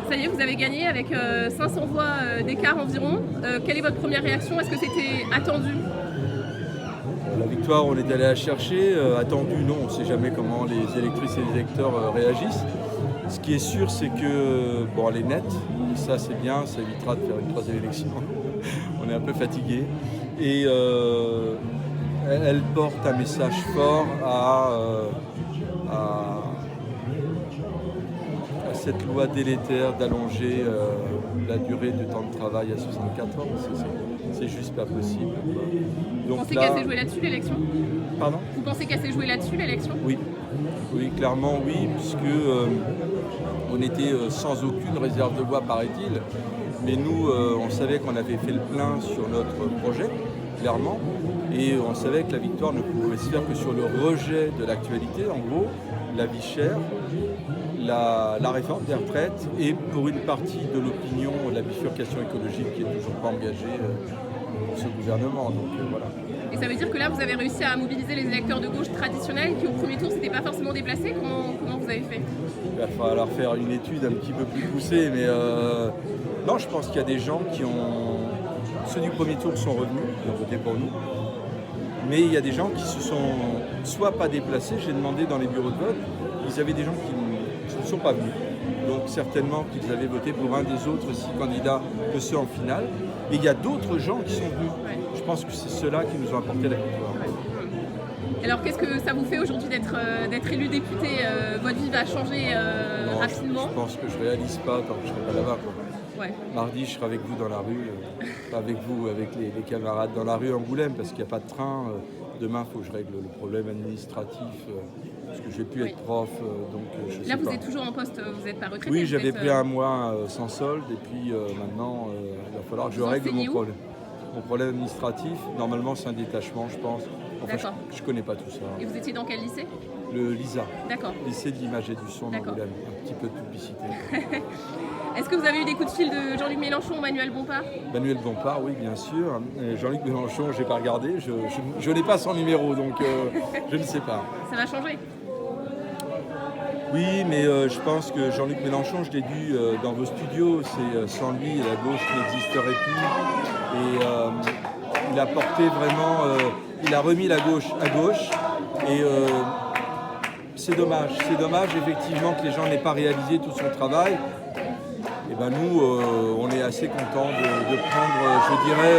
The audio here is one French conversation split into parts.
Ça y est, vous avez gagné avec 500 voix d'écart environ. Quelle est votre première réaction? Est-ce que c'était attendu? La victoire, on est allé la chercher. Attendu, non, on ne sait jamais comment les électrices et les électeurs réagissent. Ce qui est sûr, c'est que bon, elle est nette, et ça c'est bien, ça évitera de faire une troisième élection. On est un peu fatigué. Et elle porte un message fort à cette loi délétère d'allonger la durée du temps de travail à 64 ans. C'est juste pas possible. Donc, vous pensez qu'elle s'est jouée là-dessus l'élection? Pardon? Vous pensez qu'elle s'est jouée là-dessus l'élection? Oui. Oui, clairement oui, puisque on était sans aucune réserve de voix, paraît-il. Mais nous, on savait qu'on avait fait le plein sur notre projet, clairement. Et on savait que la victoire ne pouvait se faire que sur le rejet de l'actualité, en gros, la vie chère, la réforme des retraites et pour une partie de l'opinion, la bifurcation écologique qui n'est toujours pas engagée pour ce gouvernement. Donc voilà. Et ça veut dire que là, vous avez réussi à mobiliser les électeurs de gauche traditionnels qui, au premier tour, s'étaient pas forcément déplacés. Comment vous avez fait? Il va falloir faire une étude un petit peu plus poussée, mais non, je pense qu'il y a des gens qui ont... Ceux du premier tour sont revenus, ils ont voté pour nous. Mais il y a des gens qui se sont soit pas déplacés, j'ai demandé dans les bureaux de vote, il y avait des gens qui ne sont pas venus. Donc certainement qu'ils avaient voté pour un des autres 6 candidats que ceux en finale. Et il y a d'autres gens qui sont venus. Ouais. Je pense que c'est ceux-là qui nous ont apporté la victoire. Ouais. Alors qu'est-ce que ça vous fait aujourd'hui d'être élu député? Votre vie va changer rapidement? Je pense que je ne réalise pas tant que je ne serai pas là-bas. Ouais. Mardi, je serai avec vous dans la rue, pas avec vous, avec les camarades dans la rue Angoulême, parce qu'il n'y a pas de train. Demain, il faut que je règle le problème administratif, parce que je vais plus être prof. Donc, je sais là, vous pas. êtes toujours en poste, vous n'êtes pas retraité? Oui, j'avais pris un mois sans solde, et puis maintenant, il va falloir que je règle mon problème administratif. Normalement, c'est un détachement, je pense. Enfin, je ne connais pas tout ça. Et vous étiez dans quel lycée? Le LISA, D'accord. lycée de l'image et du son d'Angoulême. Un petit peu de publicité. Est-ce que vous avez eu des coups de fil de Jean-Luc Mélenchon ou Manuel Bompard? Manuel Bompard, oui, bien sûr. Jean-Luc Mélenchon, je n'ai pas regardé. Je n'ai pas son numéro, donc je ne sais pas. Ça va changer? Oui, mais je pense que Jean-Luc Mélenchon, je l'ai dit dans vos studios, c'est sans lui, la gauche n'existerait plus. Et il a porté vraiment, il a remis la gauche à gauche. Et c'est dommage effectivement que les gens n'aient pas réalisé tout son travail. Et ben nous, on est assez contents de prendre, je dirais,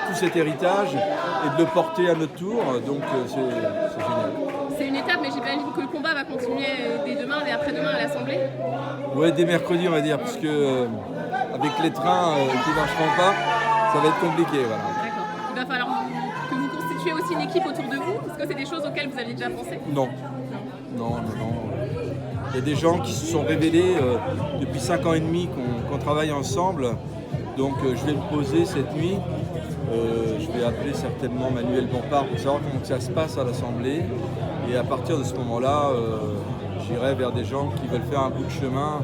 tout cet héritage et de le porter à notre tour. Donc c'est génial. C'est une étape, mais j'imagine que le combat va continuer dès demain et après-demain à l'Assemblée. Oui, dès mercredi, on va dire, parce que avec les trains qui ne marcheront pas, ça va être compliqué. Voilà. D'accord. Il va falloir que vous constituiez aussi une équipe autour de vous. Est-ce que c'est des choses auxquelles vous aviez déjà pensé? Non. Il y a des gens qui se sont révélés depuis 5 ans et demi qu'on travaille ensemble. Donc je vais me poser cette nuit. Je vais appeler certainement Manuel Bompard pour savoir comment ça se passe à l'Assemblée. Et à partir de ce moment-là, j'irai vers des gens qui veulent faire un bout de chemin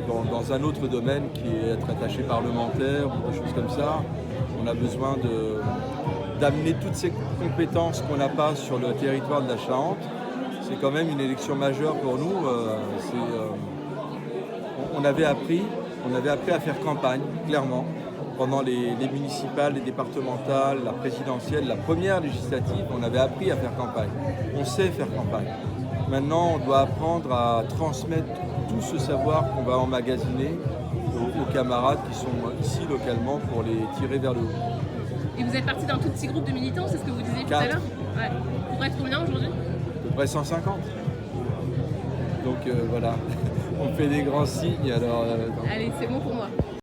dans un autre domaine qui est être attaché parlementaire ou des choses comme ça. On a besoin d'amener toutes ces compétences qu'on n'a pas sur le territoire de la Charente. C'est quand même une élection majeure pour nous. On avait appris à faire campagne, clairement, pendant les municipales, les départementales, la présidentielle, la première législative. On avait appris à faire campagne. On sait faire campagne. Maintenant, on doit apprendre à transmettre tout ce savoir qu'on va emmagasiner aux camarades qui sont ici localement pour les tirer vers le haut. Et vous êtes parti d'un tout petit groupe de militants, c'est ce que vous disiez tout à l'heure? Ouais. Pour être combien aujourd'hui? À peu près 150. Donc voilà, on fait des grands signes. Alors, allez, c'est bon pour moi.